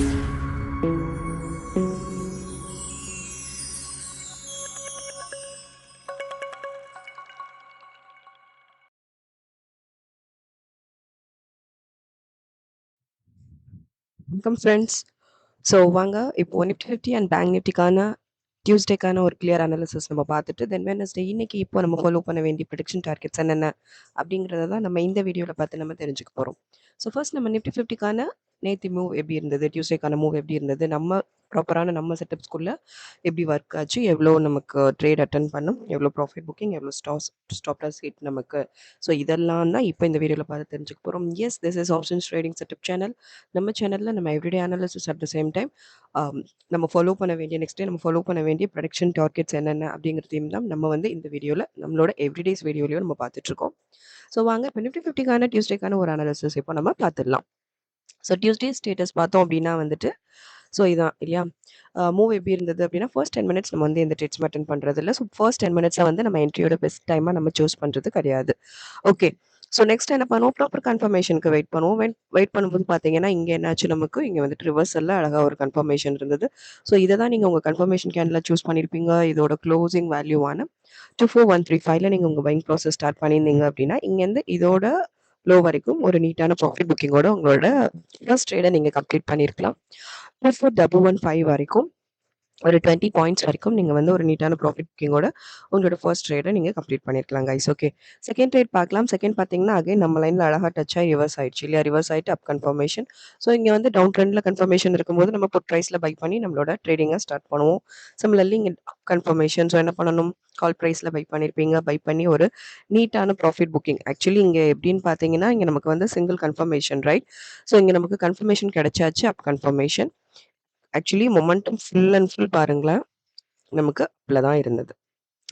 வணக்கம் friends. So வாங்க இப்போ நிஃப்டி 50 அண்ட் பேங்க் நிஃப்டிக்கான டியூஸ்டேக்கான ஒரு கிளியர் அனாலிசிஸ் நம்ம பார்த்துட்டு தென் வெட்னஸ்டே இன்னைக்கு இப்போ நம்ம ஃபாலோ பண்ண வேண்டிய ப்ரெடிக்ஷன் டார்கெட்ஸ் என்னென்ன அப்படிங்கிறத தான் நம்ம இந்த வீடியோவில் பார்த்து நம்ம தெரிஞ்சுக்க போகிறோம். ஸோ ஃபர்ஸ்ட் நம்ம நிஃப்டி 50க்கான நேற்று மூவ் எப்படி இருந்தது, டியூஸ்டேக்கான மூவ் எப்படி இருந்தது, நம்ம ப்ராப்பரான நம்ம செட்டப்ஸ்குள்ளே எப்படி ஒர்க் ஆச்சு, எவ்வளோ நமக்கு ட்ரேட் அட்டன் பண்ணும், எவ்வளோ ப்ராஃபிட் புக்கிங், எவ்வளோ ஸ்டாப் லாஸ் ஹிட் நமக்கு. ஸோ இதெல்லாம் தான் இப்போ இந்த வீடியோவில் பார்த்து தெரிஞ்சுக்க போகிறோம். Yes, this is options trading setup channel. நம்ம சேனலில் நம்ம everyday analysis at the same time நம்ம ஃபாலோ பண்ண வேண்டிய நெக்ஸ்ட் டே நம்ம ஃபாலோ பண்ண வேண்டிய ப்ரொடக்ஷன் டார்கெட்ஸ் என்னென்ன அப்படிங்கிறதையும் தான் நம்ம வந்து இந்த வீடியோவில் நம்மளோட எவ்ரிடேஸ் வீடியோலையும் நம்ம பார்த்துட்ருக்கோம். ஸோ வாங்க இப்போ நிஃப்டி 50க்கான டியூஸ்டேக்கான ஒரு அனாலிசிஸ் இப்போ நம்ம பார்த்துடலாம். ஸோ டியூஸ்டே ஸ்டேட்டஸ் பார்த்தோம் அப்படின்னா வந்துட்டு ஸோ இதான் இல்லையா, மூவ் எப்படி இருந்தது அப்படின்னா ஃபர்ஸ்ட் 10 மினிட்ஸ் நம்ம வந்து எந்த ட்ரேட்ஸும் அட்டன் பண்ணுறது இல்லை. ஸோ ஃபர்ஸ்ட் 10 மினிட்ஸை வந்து நம்ம என்ட்ரியோட பெஸ்ட் டைமாக நம்ம சூஸ் பண்ணுறது கிடையாது. ஓகே, ஸோ நெக்ஸ்ட் என்ன பண்ணுவோம், ப்ராப்பர் கன்ஃபர்மேஷனுக்கு வெயிட் பண்ணுவோம். வெயிட் பண்ணும்போது பார்த்தீங்கன்னா இங்கே என்னாச்சு, நமக்கு இங்கே வந்துட்டு ரிவர்சலில் அழகாக ஒரு கன்ஃபர்மேஷன் இருந்தது. ஸோ இதை தான் நீங்கள் உங்கள் கன்ஃபர்மேஷன் கேண்டில் சூஸ் பண்ணியிருப்பீங்க. இதோட க்ளோசிங் வேல்யூவான 24135ல நீங்கள் உங்கள் பையிங் ப்ராசஸ் ஸ்டார்ட் பண்ணியிருந்தீங்க அப்படின்னா இங்கேருந்து இதோட லோ வரைக்கும் ஒரு நீட்டான ப்ராஃபிட் புக்கிங்கோட உங்களோட ஃபர்ஸ்ட் ட்ரேடை நீங்கள் கம்ப்ளீட் பண்ணியிருக்கலாம். 24115 வரைக்கும் ஒரு 20 பாயிண்ட்ஸ் வரைக்கும் நீங்கள் வந்து ஒரு நீட்டான ப்ராஃபிட் புக்கிங்கோட உங்களோட ஃபர்ஸ்ட் ட்ரேடை நீங்கள் கம்ப்ளீட் பண்ணியிருக்கலாம் கைஸ். ஓகே, செகண்ட் ட்ரேட் பார்க்கலாம். செகண்ட் பார்த்தீங்கன்னா அகைன் நம்ம லைனில் அழகாக டச் ஆகி ரிவர்ஸ் ஆயிடுச்சு இல்லையா, ரிவர்ஸ் ஆகிட்டு அப் கன்ஃபர்மேஷன். ஸோ இங்கே வந்து டவுன் ட்ரெண்டில் கன்ஃபர்மேஷன் இருக்கும்போது நம்ம புட் ப்ரைஸில் பை பண்ணி நம்மளோட ட்ரேடிங்கை ஸ்டார்ட் பண்ணுவோம். சிமிலர்லி இங்கே கன்ஃபர்மேஷன். ஸோ என்ன பண்ணணும், கால் ப்ரைஸில் பை பண்ணியிருப்பீங்க. பை பண்ணி ஒரு நீட்டான ப்ராஃபிட் புக்கிங். ஆக்சுவலி இங்கே எப்படின்னு பார்த்தீங்கன்னா இங்கே நமக்கு வந்து சிங்கிள் கன்ஃபர்மேஷன் ரைட். ஸோ இங்கே நமக்கு கன்ஃபர்மேஷன் கிடைச்சாச்சு, up confirmation. Actually momentum full and full பாருங்களேன் நமக்கு அப்பில் தான் இருந்தது.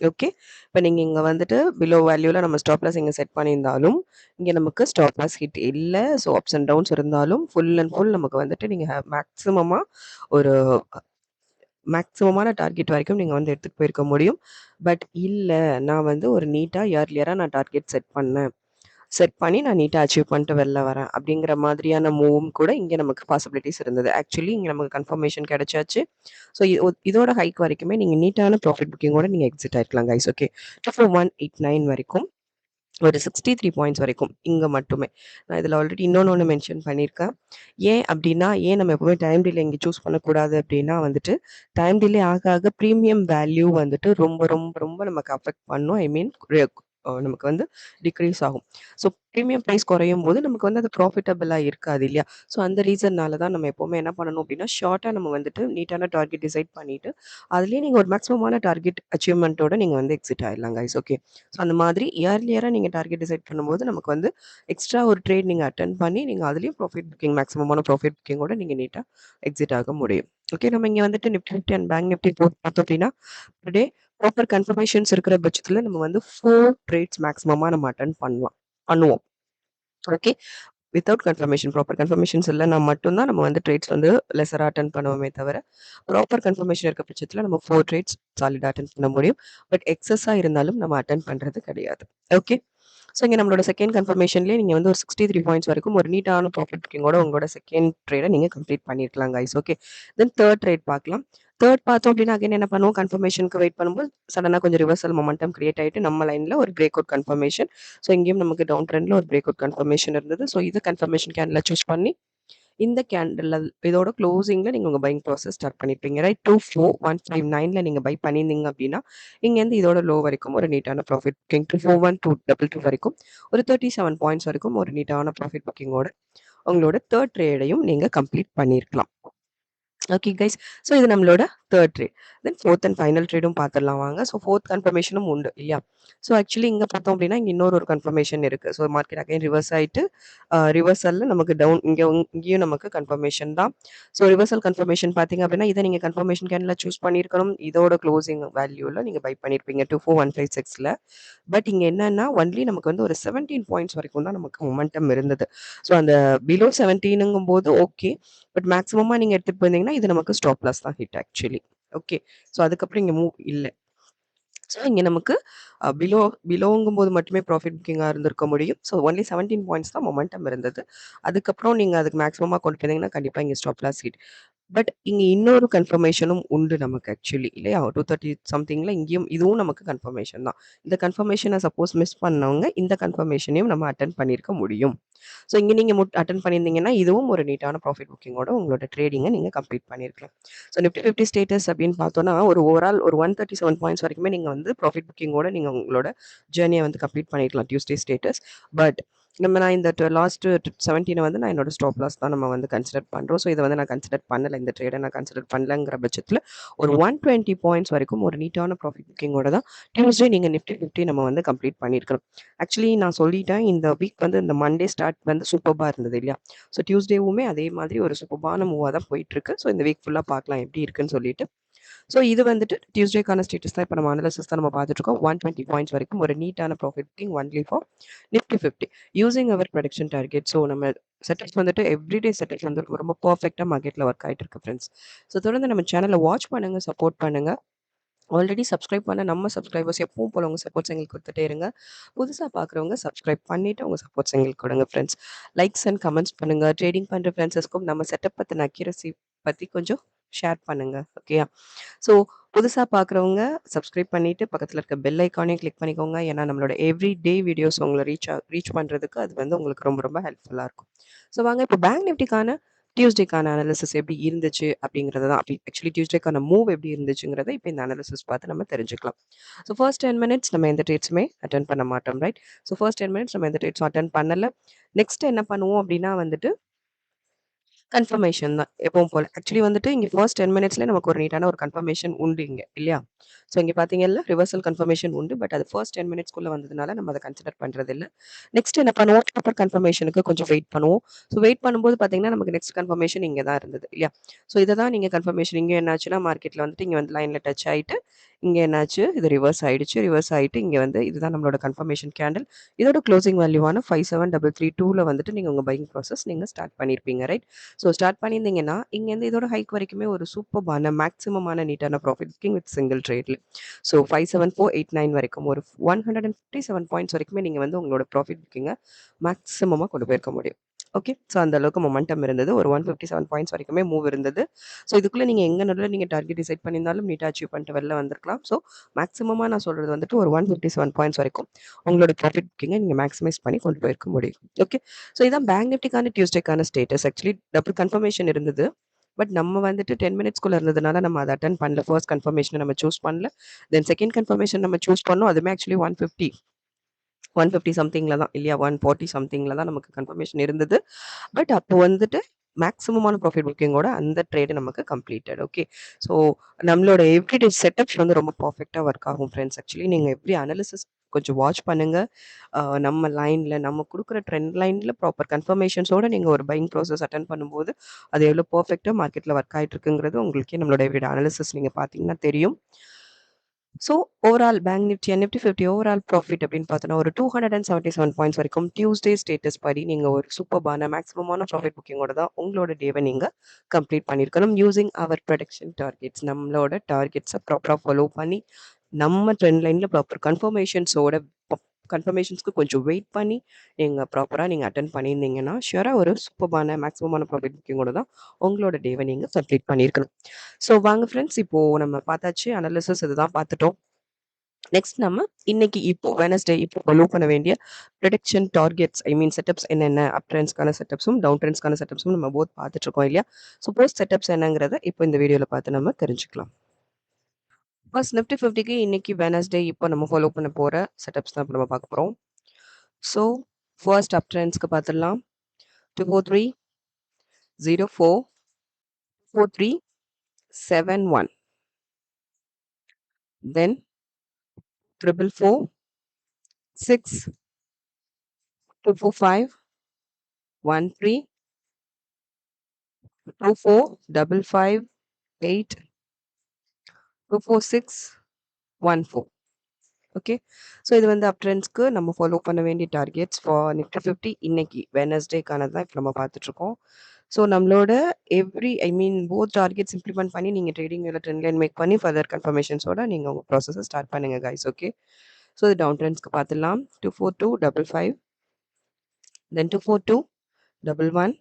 ஓகே, இப்போ நீங்கள் இங்கே வந்துட்டு பிலோ வேல்யூவில் நம்ம ஸ்டாப் லாஸ் இங்கே செட் பண்ணியிருந்தாலும் இங்கே நமக்கு ஸ்டாப் லாஸ் ஹிட் இல்லை. ஸோ அப்ஸ் அண்ட் டவுன்ஸ் இருந்தாலும் ஃபுல் அண்ட் ஃபுல் நமக்கு வந்துட்டு நீங்கள் மேக்ஸிமமாக ஒரு மேக்ஸிமமான டார்கெட் வரைக்கும் நீங்கள் வந்து எடுத்துகிட்டு போயிருக்க முடியும். பட் இல்லை, நான் வந்து ஒரு நீட்டாக இயர்லியராக நான் டார்கெட் செட் பண்ணி நான் நீட்டாக அச்சீவ் பண்ணிட்டு வெளில வரேன் அப்படிங்கிற மாதிரியான மூவும் கூட இங்கே நமக்கு பாசிபிலிட்டிஸ் இருந்தது. ஆக்சுவலி இங்கே நமக்கு கன்ஃபர்மேஷன் கிடைச்சாச்சு. ஸோ இதோட ஹைக் வரைக்குமே நீங்கள் நீட்டான ப்ராஃபிட் புக்கிங்கோட நீங்கள் எக்ஸிட் ஆயிருக்கலாம் கைஸ். ஓகே, 24189 வரைக்கும் ஒரு 63 பாயிண்ட்ஸ் வரைக்கும் இங்கே மட்டுமே. நான் இதில் ஆல்ரெடி இன்னொன்று மென்ஷன் பண்ணியிருக்கேன். ஏன் அப்படின்னா, ஏன் நம்ம எப்பவுமே டைம் டிலே இங்கே சூஸ் பண்ணக்கூடாது அப்படின்னா வந்துட்டு டைம் டிலே ஆக ஆக ப்ரீமியம் வேல்யூ வந்துட்டு ரொம்ப ரொம்ப ரொம்ப நமக்கு அஃபெக்ட் பண்ணும். ஐ மீன் நமக்கு வந்து டிக்ரீஸ் ஆகும். ஸோ ப்ரீமியம் ப்ரைஸ் குறையும் போது நமக்கு வந்து அது ப்ராஃபிட்டபிளாக இருக்காது இல்லையா. ஸோ அந்த ரீசன்னால தான் நம்ம எப்போவுமே என்ன பண்ணணும் அப்படின்னா ஷார்ட்டாக நம்ம வந்துட்டு நீட்டான டார்கெட் டிசைட் பண்ணிவிட்டு அதுலேயே நீங்கள் ஒரு மேக்ஸிமமான டார்கெட் அச்சீவ்மெண்ட்டோட நீங்கள் வந்து எக்ஸிட் ஆயிடலாம் கைஸ். ஓகே, ஸோ அந்த மாதிரி இயர்லியராக நீங்கள் டார்கெட் டிசைட் பண்ணும்போது நமக்கு வந்து எக்ஸ்ட்ரா ஒரு ட்ரேட் நீங்கள் அட்டன் பண்ணி நீங்கள் அதுலேயும் ப்ராஃபிட் புக்கிங் மேக்ஸிமமான ப்ராஃபிட் புக்கிங்கோட நீங்கள் நீட்டாக எக்ஸிட் ஆக முடியும். ஓகே, நம்ம இங்கே வந்துட்டு நிஃப்டி 50 அண்ட் பேங்க் நிஃப்டி பார்த்தோம் அப்படின்னா டே ப்ராப்பர் கன்ஃபர்மேஷன்ஸ் இருக்கிற பட்சத்தில் நம்ம வந்து 4 ட்ரேட்ஸ் மேக்ஸிமமாக நம்ம அட்டன் பண்ணுவோம். Okay, without confirmation, proper confirmations இல்லைனா மட்டும்தான் நம்ம வந்து ட்ரேட்ஸ் வந்து லெஸராக அட்டன் பண்ணுவோமே தவிர ப்ராப்பர் கன்ஃபர்மேஷன் இருக்க பட்சத்தில் நம்ம 4 ட்ரேட்ஸ் சாலிடாக அட்டன் பண்ண முடியும். பட் எக்ஸஸாக இருந்தாலும் நம்ம அட்டன் பண்ணுறது கிடையாது. ஓகே, ஸோ இங்கே நம்மளோட செகண்ட் கன்ஃபர்மேஷன்லேயே நீங்கள் வந்து ஒரு 63 பாயிண்ட்ஸ் வரைக்கும் ஒரு நீட்டான ப்ராஃபிட் புக்கிங்கோட உங்களோட செகண்ட் ட்ரேடை நீங்கள் கம்ப்ளீட் பண்ணியிருக்கலாம் guys. Okay, then third trade பார்க்கலாம். தேர்ட் பார்த்தோம் அப்படின்னா அகைன் என்ன பண்ணுவோம், கன்ஃபர்மேஷனுக்கு வெயிட் பண்ணும்போது சடனாக கொஞ்சம் ரிவர்சல் மொமெண்டம் கிரியேட் ஆகிட்டு நம்ம லைனில் ஒரு பிரேக் அவுட் கன்ஃபர்மேஷன். ஸோ இங்கேயும் நமக்கு டவுன் ட்ரெண்டில் ஒரு பிரேக் அவுட் கன்ஃபர்மேஷன் இருந்தது. ஸோ இது கன்ஃபர்மேஷன் கேண்டில் சூஸ் பண்ணி இந்த கேண்டில் இதோட க்ளோசிங்கில் நீங்கள் உங்கள் பையிங் ப்ராசஸ் ஸ்டார்ட் பண்ணியிருப்பீங்க ரைட். 24159ல் நீங்கள் பை பண்ணியிருந்தீங்க அப்படின்னா இங்கேருந்து இதோட லோ வரைக்கும் ஒரு நீட்டான ப்ராஃபிட் புக்கிங் 241222 வரைக்கும் ஒரு 37 பாயிண்ட்ஸ் வரைக்கும் ஒரு நீட்டான ப்ராஃபிட் புக்கிங்கோட உங்களோட தேர்ட் ட்ரேடையும் நீங்கள் கம்ப்ளீட் பண்ணியிருக்கலாம். ஓகே கைஸ், ஸோ இது நம்மளோட third trade. Then fourth and final ட்ரேடும் பார்த்துடலாம் வாங்க. ஸோ ஃபோர்த் கன்ஃபர்மேஷனும் உண்டு இல்லையா. ஸோ ஆக்சுவலி இங்கே பார்த்தோம் அப்படின்னா இங்கே இன்னொரு ஒரு கன்ஃபர்மேஷன் இருக்குது. ஸோ மார்க்கெட் அகைன் ரிவர்ஸ் ஆகிட்டு ரிவர்சலில் நமக்கு டவுன் இங்கேயும் நமக்கு கன்ஃபர்மேஷன் தான். ஸோ ரிவர்சல் கன்ஃபர்மேஷன் பார்த்தீங்க அப்படின்னா இதை நீங்கள் கன்ஃபர்மேஷன் கேண்டில் சூஸ் பண்ணியிருக்கணும். இதோட க்ளோசிங் வேல்யூவில் நீங்கள் பை பண்ணியிருப்பீங்க 24156ல். பட் இங்கே என்னன்னா ஒன்லி நமக்கு வந்து ஒரு 17 பாயிண்ட்ஸ் வரைக்கும் தான் நமக்கு மொமெண்டம் இருந்தது. ஸோ அந்த பிலோ 17ங்கும் போது ஓகே, பட் மேக்ஸிமமாக நீங்கள் எடுத்துகிட்டு போயிருந்தீங்கன்னா இது நமக்கு ஸ்டாப் லாஸ் தான் ஹிட் ஆக்சுவலி. ஓகே, ஸோ அதுக்கப்புறம் இங்கே மூவ் இல்லை. ஸோ இங்கே நமக்கு பிலோ பிலோங்கும்போது மட்டுமே ப்ராஃபிட் புக்கிங்கா இருந்திருக்க முடியும். ஸோ ஒன்லி 17 பாயிண்ட்ஸ் தான் மொமெண்டம் இருந்தது. அதுக்கப்புறம் நீங்க அதுக்கு மேக்ஸிமமா கொண்டு போனீங்கன்னா, கண்டிப்பா இங்க ஸ்டாப் லாஸ் ஹிட். பட் இங்க இன்னொரு கன்ஃபர்மேஷனும் உண்டு நமக்கு ஆக்சுவலி இல்லையா? 230 சம்திங்ல இங்கேயும் இதுவும் நமக்கு கன்ஃபர்மேஷன் தான். இந்த கன்ஃபர்மேஷன சப்போஸ் மிஸ் பண்ணவங்க, இந்த கன்ஃபர்மேஷனையும் நம்ம அட்டெண்ட் பண்ணியிருக்க முடியும். ஸோ இங்க நீங்க அட்டெண்ட் பண்ணியிருந்தீங்கன்னா, இதுவும் ஒரு நீட்டான ப்ராஃபிட் புக்கிங்கோட உங்களோட ட்ரேடிங்க நீங்க கம்ப்ளீட் பண்ணியிருக்கலாம். ஸோ நிஃப்டி 50 ஸ்டேட்டஸ் அப்படின்னு பார்த்தோம்னா, ஒரு ஓவரால் ஒரு 137 பாயிண்ட்ஸ் வரைக்குமே நீங்க வந்து ப்ராஃபிட் புக்கிங்கோட நீங்க உங்களோட ஜர்னிய வந்து கம்ப்ளீட் பண்ணியிருக்கலாம் டியூஸ்டே ஸ்டேட்டஸ். பட் நான் இந்த லாஸ்ட் 17 வந்து நான் என்னோட ஸ்டாப் லாஸ் தான் நம்ம வந்து கன்சிடர் பண்றோம். ஸோ இத வந்து நான் கன்சிடர் பண்ணல. இந்த ட்ரேட நான் கன்சிடர் பண்ணலங்கிற பட்சத்துல ஒரு 120 பாயிண்ட்ஸ் வரைக்கும் ஒரு நீட்டான ப்ராஃபிட் புக்கிங்கோட தான் டியூஸ்டே நீங்க நிஃப்டி 50 நம்ம வந்து கம்ப்ளீட் பண்ணியிருக்கணும். ஆக்சுவலி நான் சொல்லிட்டேன், இந்த வீக் வந்து இந்த மண்டே ஸ்டார்ட் வந்து சூப்பர்பா இருந்தது இல்லையா? ஸோ டியூஸ்டேவுமே அதே மாதிரி ஒரு சூப்பர்பான மூவா தான் போயிட்டு இருக்கு. ஸோ இந்த வீக் ஃபுல்லா பார்க்கலாம் எப்படி இருக்குன்னு சொல்லிட்டு. ஸோ இது வந்துட்டு டியூஸ்டேக்கான ஸ்டேட்டஸ் தான் இப்போ நம்ம அனாலிசிஸ் தான் நம்ம பார்த்துட்டு இருக்கோம். 120 பாயிண்ட்ஸ் வரைக்கும் ஒரு நீட்டான profit booking only for Nifty 50 using our prediction target. So நம்ம செட்டப்ஸ் வந்துட்டு எவ்ரிடே செட்டப்ஸ் வந்து ரொம்ப பர்ஃபெக்டாக மார்க்கெட்டில் ஒர்க் ஆகிட்டு இருக்கு ஃப்ரெண்ட்ஸ். ஸோ தொடர்ந்து நம்ம சேனலை வாட்ச் பண்ணுங்க, சப்போர்ட் பண்ணுங்க. ஆல்ரெடி சப்ஸ்கிரைப் பண்ண நம்ம சப்ஸ்கிரைபர்ஸ் எப்பவும் போல உங்க சப்போர்ட்ஸ் எங்களுக்கு கொடுத்துட்டே இருங்க. புதுசா பார்க்குறவங்க சப்ஸ்கிரைப் பண்ணிட்டு உங்க சப்போர்ட்ஸ் எங்களுக்கு கொடுங்க ஃப்ரெண்ட்ஸ். லைக்ஸ் அண்ட் கமெண்ட்ஸ் பண்ணுங்க. ட்ரேடிங் பண்ற ஃப்ரெண்ட்ஸஸ்க்கும் நம்ம செட்டப் பத்தின அக்யூரசி பத்தி கொஞ்சம் ஷேர் பண்ணுங்க. ஓகேயா? ஸோ புதுசா பார்க்குறவங்க சப்ஸ்கிரைப் பண்ணிட்டு பக்கத்துல இருக்க பெல் ஐகானையும் கிளிக் பண்ணிக்கோங்க. ஏன்னா நம்மளோட எவ்ரி டே வீடியோஸ் உங்கள ரீச் பண்றதுக்கு அது வந்து உங்களுக்கு ரொம்ப ரொம்ப ஹெல்ப்ஃபுல்லா இருக்கும். ஸோ வாங்க இப்போ பேங்க் நிஃப்டிக்கான டியூஸ்டேக்கான அனாலிசிஸ் எப்படி இருந்துச்சு அப்படிங்கிறத தான் ஆக்சுவலி டியூஸ்டேக்கான மூவ் எப்படி இருந்துச்சுங்கிறத இப்போ இந்த அனாலிசிஸ் பார்த்து நம்ம தெரிஞ்சுக்கலாம். ஸோ ஃபர்ஸ்ட் 10 மினிட்ஸ் நம்ம எந்த ட்ரேட்ஸுமே அட்டென்ட் பண்ண மாட்டோம், ரைட்? ஸோ ஃபர்ஸ்ட் 10 மினிட்ஸ் நம்ம எந்த ட்ரேட்ஸும் அட்டென்ட் பண்ணல. நெக்ஸ்ட் என்ன பண்ணுவோம் அப்படின்னா வந்துட்டு கன்ஃபர்மேஷன் தான் எப்பவும் போல. ஆக்சுவலி வந்துட்டு இங்க ஃபர்ஸ்ட் 10 மினிட்ஸ்ல நமக்கு ஒரு நீட்டான ஒரு கன்ஃபர்மேஷன் உண்டு இங்க இல்லையா? ஸோ இங்க பார்த்தீங்கல்ல ரிவர்சல் கன்ஃபர்மேஷன் உண்டு. பட் அது ஃபர்ஸ்ட் 10 மினிட்ஸ்க்குள்ள வந்ததுனால நம்ம அத கன்சிடர் பண்றதில்ல. நெக்ஸ்ட் என்ன பண்ணுவோம்? ப்ராப்பர் கன்ஃபர்மேஷனுக்கு கொஞ்சம் வெயிட் பண்ணுவோம். ஸோ வெயிட் பண்ணும்போது பார்த்தீங்கன்னா, நமக்கு நெக்ஸ்ட் கன்ஃபர்மேஷன் இங்க தான் இருந்தது இல்லையா? ஸோ இத தான் நீங்க கன்ஃபர்மேஷன் இங்க என்னாச்சுன்னா, மார்க்கெட்ல வந்துட்டு இங்க வந்து லைன்ல டச் ஆயிட்டு, இங்க என்னாச்சு? இது ரிவர்ஸ் ஆயிடுச்சு. ரிவர்ஸ் ஆயிட்டு இங்க வந்து இதுதான் நம்மளோட கன்ஃபர்மேஷன் கேண்டில். இதோட க்ளோசிங் வேல்யூவான 5733.2ல வந்துட்டு நீங்க உங்க பையிங் ப்ராசஸ் நீங்க ஸ்டார்ட் பண்ணியிருப்பீங்க, ரைட்? ஸோ ஸ்டார்ட் பண்ணியிருந்தீங்கன்னா, இங்கேருந்து இதோட ஹைக் வரைக்குமே ஒரு சூப்பர்பான மேக்ஸிமமான நீட்டான ப்ராஃபிட் புக்கிங் வித் சிங்கிள் ட்ரேட்ல. ஸோ 57489 வரைக்கும் ஒரு 157 பாயிண்ட்ஸ் வரைக்குமே நீங்க வந்து உங்களோட ப்ராஃபிட் புக்கிங்க மேக்ஸிமமா கொண்டு போயிருக்க முடியும். ஓகே. ஸோ அந்த அளவுக்கு மொமெண்டம் இருந்தது. ஒரு 157 பாயிண்ட்ஸ் வரைக்குமே மூவ் இருந்தது. ஸோ இதுக்குள்ள நீங்க எங்க நடுவுல நீங்க டார்கெட் டிசைட் பண்ணியிருந்தாலும் நீட்டா அச்சீவ் பண்ணிட்டு வெளில வந்திருக்கலாம். ஸோ மேக்ஸிமமா நான் சொல்றது வந்துட்டு ஒரு 157 பாயிண்ட்ஸ் வரைக்கும் உங்களோட ப்ராஃபிட் புக்கிங்க நீங்க மேக்ஸிமைஸ் பண்ணி கொண்டு போயிருக்க முடியும். ஓகே. ஸோ இதான் பேங்க் நிஃப்டிக்கான டியூஸ்டேக்கான ஸ்டேட்டஸ். ஆக்சுவலி டபுள் கன்ஃபர்மேஷன் இருந்தது. பட் நம்ம வந்துட்டு 10 மினிட்ஸ்க்குள்ள இருந்ததுனால நம்ம அத அட்டெண்ட் பண்ணல. ஃபர்ஸ்ட் கன்ஃபர்மேஷன நம்ம சூஸ் பண்ணல. தென் செகண்ட் கன்ஃபர்மேஷன் நம்ம சூஸ் பண்ணோம். அதுவுமே ஆக்சுவலி 150 சம்திங்ல தான் இல்லையா? 140 சம்திங்ல தான் நமக்கு கன்ஃபர்மேஷன் இருந்தது. பட் அப்போ வந்துட்டு மேக்ஸிமமான ப்ராஃபிட் புக்கிங்கோட அந்த ட்ரேட் நமக்கு கம்ப்ளீட்டட். ஓகே. ஸோ நம்மளோட எவ்ரிடே செட்டப்ஸ் வந்து ரொம்ப பெர்ஃபெக்ட்டா ஒர்க் ஆகும் ஃப்ரெண்ட்ஸ். ஆக்சுவலி நீங்க எவ்ரி அனாலிசிஸ் கொஞ்சம் வாட்ச் பண்ணுங்க. நம்ம லைன்ல நம்ம குடுக்குற ட்ரெண்ட் லைன்ல ப்ராப்பர் கன்ஃபர்மேஷன்ஸோட நீங்க ஒரு பையிங் ப்ராசஸ் அட்டெண்ட் பண்ணும்போது, அது எவ்வளோ பெர்ஃபெக்ட்டா மார்க்கெட்ல ஒர்க் ஆயிட்டு இருக்குங்கிறது உங்களுக்கே நம்மளோட எவ்ரிடே அனாலிசிஸ் நீங்க பார்த்தீங்கன்னா தெரியும். So overall bank Nifty and Nifty 50 overall profit அப்படின்னு பார்த்தோன்னா, ஒரு 277 பாயிண்ட்ஸ் வரைக்கும் டியூஸ்டே ஸ்டேட்டஸ் படி நீங்க ஒரு சூப்பர்பான மேக்ஸிமமான ப்ராஃபிட் புக்கிங்கோட தான் உங்களோட டேவ நீங்க கம்ப்ளீட் பண்ணியிருக்கணும். யூசிங் அவர் ப்ரொடக்ஷன் டார்கெட்ஸ். நம்மளோட டார்கெட்ஸ ப்ராப்பரா ஃபாலோ பண்ணி, நம்ம ட்ரெண்ட் லைன்ல ப்ராப்பர் கன்ஃபர்மேஷன்ஸோட கன்ஃபர்மேஷன்ஸ்க்கு கொஞ்சம் வெயிட் பண்ணி, நீங்க அட்டெண்ட் பண்ணியிருந்தீங்கன்னா, ஷூரா ஒரு சூப்பர்பான மேக்ஸிமமான ப்ராஃபிட் புக்கிங்கோட தான் உங்களோட டேவ நீங்க கம்ப்ளீட் பண்ணியிருக்கணும். ஸோ வாங்க ஃப்ரெண்ட்ஸ், இப்போ நம்ம பார்த்தாச்சு. அனாலிசிஸ் இதுதான் பார்த்துட்டோம். நெக்ஸ்ட் நம்ம இன்னைக்கு இப்போ வெட்னஸ்டே இப்போ ஃபாலோ பண்ண வேண்டிய ப்ரெடிக்ஷன் டார்கெட்ஸ் செட்டப்ஸ் என்னென்ன? அப் ட்ரெண்ட்ஸ்க்கான செட்டப்ஸும், டவுன் ட்ரெண்ட்ஸ்க்கான செட்டப்ஸும் நம்ம போத் பார்த்துட்டு இருக்கோம் இல்லையா? ஸோ போத் செட்டப்ஸ் என்னங்கிறத இப்போ இந்த வீடியோல பார்த்து நம்ம தெரிஞ்சுக்கலாம். ஃபர்ஸ்ட் நிஃப்டி 50க்கு இன்னைக்கு வெட்னஸ்டே இப்போ நம்ம ஃபாலோ பண்ண போற செட்டப்ஸ் தான் இப்ப நம்ம பார்க்க போறோம். ஸோ ஃபர்ஸ்ட் அப் ட்ரெண்ட்ஸ்க்கு பார்த்துடலாம். 243, 04, 43, 71. Then 444, 6, 245, 13, 24, 55, 8, 246, 14. ஓகே. ஸோ இது வந்து அப் ட்ரெண்ட்ஸ்க்கு நம்ம ஃபாலோ பண்ண வேண்டிய டார்கெட்ஸ் ஃபார் நிஃப்டி 50 இன்னைக்கு வெட்னஸ்டேக்கானது தான் இப்போ நம்ம பார்த்துட்ருக்கோம். ஸோ நம்மளோட போத் டார்கெட்ஸ் இம்ப்ளிமெண்ட் பண்ணி நீங்க ட்ரேடிங் ட்ரெண்ட் லைன் மேக் பண்ணி ஃபர்தர் கன்ஃபர்மேஷன்ஸோட நீங்க உங்க ப்ராசஸ ஸ்டார்ட் பண்ணுங்க கைஸ். ஓகே. ஸோ இது டவுன் ட்ரெண்ட்ஸ்க்கு பார்த்துடலாம். 24255, தென் 24211,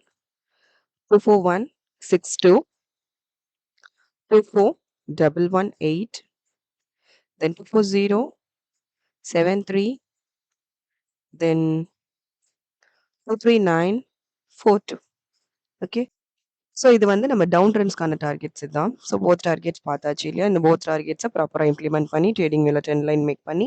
24162, 24118, then 24073, then 23942. ஓகே. ஸோ இது வந்து நம்ம டவுன் ட்ரெண்ட்ஸ்க்கான டார்கெட்ஸ் இதுதான். ஸோ போத் டார்கெட்ஸ் பார்த்தாச்சு இல்லையா? இந்த போத் டார்கெட்ஸை ப்ராப்பராக இம்ப்ளிமெண்ட் பண்ணி ட்ரேடிங் வியூவில் ட்ரெண்ட் லைன் மேக் பண்ணி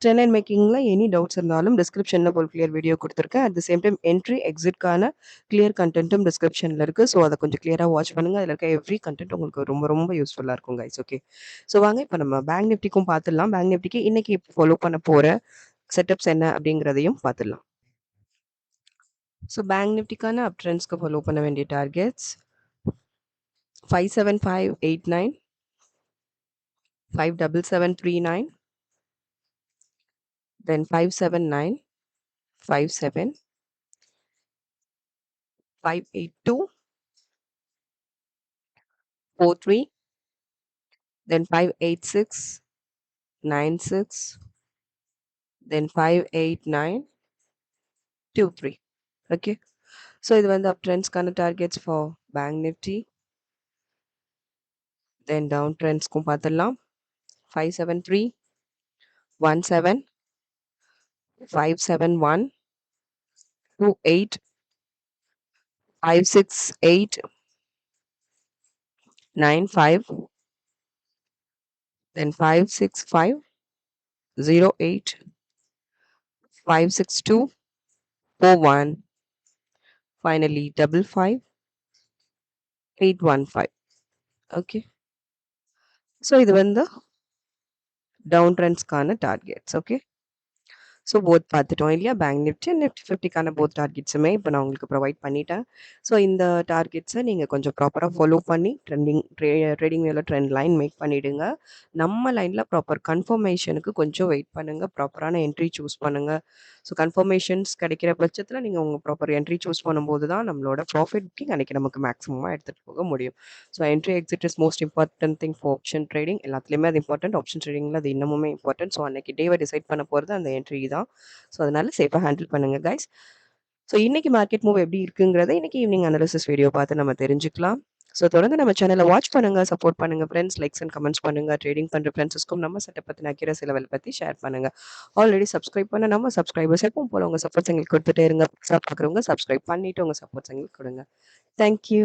ட்ரெண்ட் லைன் மேக்கிங்கில் எனி டவுட்ஸ் இருந்தாலும் டிஸ்கிரிப்ஷனில் ஒரு கிளியர் வீடியோ கொடுத்துருக்கேன். At the same time entry எக்ஸிட்கான கிளியர் கண்டென்ட்டும் டிஸ்கிரிப்ஷனில் இருக்குது. ஸோ அதை கொஞ்சம் கிளியராக வாட்ச் பண்ணுங்கள். அதில் இருக்க எவ்ரி கண்டென்ட் உங்களுக்கு ரொம்ப ரொம்ப யூஸ்ஃபுல்லாக இருக்கும் கைஸ். ஓகே. ஸோ வாங்க இப்போ நம்ம பேங்க் நிஃப்டிக்கும் பார்த்துடலாம். பேங்க் நிஃப்டிக்கு இன்னைக்கு இப்போ ஃபாலோ பண்ண போகிற செட்டப்ஸ் என்ன அப்படிங்கிறதையும் பார்த்துடலாம். ஸோ பேங்க் நிஃப்டிக்கான அப் ட்ரெண்ட்ஸ்க்கு ஃபாலோ பண்ண வேண்டிய targets 57589, 57739, then 57957, 58243, then 58696, then 58923. Okay. So இது வந்து up trends கான targets for Bank Nifty. Then down trends க்கும் பார்த்துடலாம். 57317, 571, 28, 56895, then 56508, 56241, finally 55815. Okay. So இது வந்து down trends கான targets. Okay. ஸோ போத் பார்த்துட்டோம் இல்லையா? பேங்க் நிஃப்டி அண்ட் நிஃப்டி 50க்கான போத் டார்கெட்ஸுமே இப்போ நான் உங்களுக்கு ப்ரொவைட் பண்ணிட்டேன். ஸோ இந்த டார்கெட்ஸை நீங்கள் கொஞ்சம் ப்ராப்பராக ஃபாலோ பண்ணி ட்ரேடிங் வியூவில் ட்ரெண்ட் லைன் மேக் பண்ணிவிடுங்க. நம்ம லைனில் ப்ராப்பர் கன்ஃபர்மேஷனுக்கு கொஞ்சம் வெயிட் பண்ணுங்கள். ப்ராப்பரான என்ட்ரி சூஸ் பண்ணுங்கள். ஸோ கன்ஃபர்மேஷன்ஸ் கிடைக்கிற பட்சத்தில் நீங்கள் உங்கள் ப்ராப்பர் என்ட்ரி சூஸ் பண்ணும்போது தான் நம்மளோட ப்ராஃபிட் புக்கிங் அன்றைக்கி நமக்கு மேக்ஸிமமாக எடுத்துகிட்டு போக முடியும். So entry exit is most important thing for option trading. எல்லாத்துலேயுமே அது இம்பார்ட்டன்ட். ஆப்ஷன் ட்ரேடிங்கில் அது இன்னமுமே இம்பார்ட்டன்ட். ஸோ அன்றைக்கி டேவை டிசைட் பண்ண போகிறது அந்த என்ட்ரி தான். ஸோ அதனால சேஃபாக ஹேண்டில் பண்ணுங்கள் கைஸ். ஸோ இன்னைக்கு மார்க்கெட் மூவ் எப்படி இருக்குங்கிறத இன்னைக்கு ஈவினிங் அனாலிசிஸ் வீடியோ பார்த்து நம்ம தெரிஞ்சுக்கலாம். ஸோ தொடர்ந்து நம்ம சேனலை வாட்ச் பண்ணுங்க, சப்போர்ட் பண்ணுங்க ஃப்ரெண்ட்ஸ். லைக்ஸ் அண்ட் கமெண்ட்ஸ் பண்ணுங்க. ட்ரேடிங் பண்ணுற ஃப்ரெண்ட்ஸுக்கும் நம்ம செட்டப் பற்றின அக்யூரசி லெவல் பற்றி ஷேர் பண்ணுங்க. ஆல்ரெடி சப்ஸ்கிரைப் பண்ண நம்ம சப்ஸ்கிரைபர்ஸ் எப்பவும் போல உங்கள் சப்போர்ட்ஸ் எங்களுக்கு கொடுத்துட்டே இருங்க. புதுசாக பார்க்குறவங்க சப்ஸ்கிரைப் பண்ணிட்டு உங்கள் சப்போர்ட்ஸ் எங்களுக்கு கொடுங்க. தேங்க்யூ.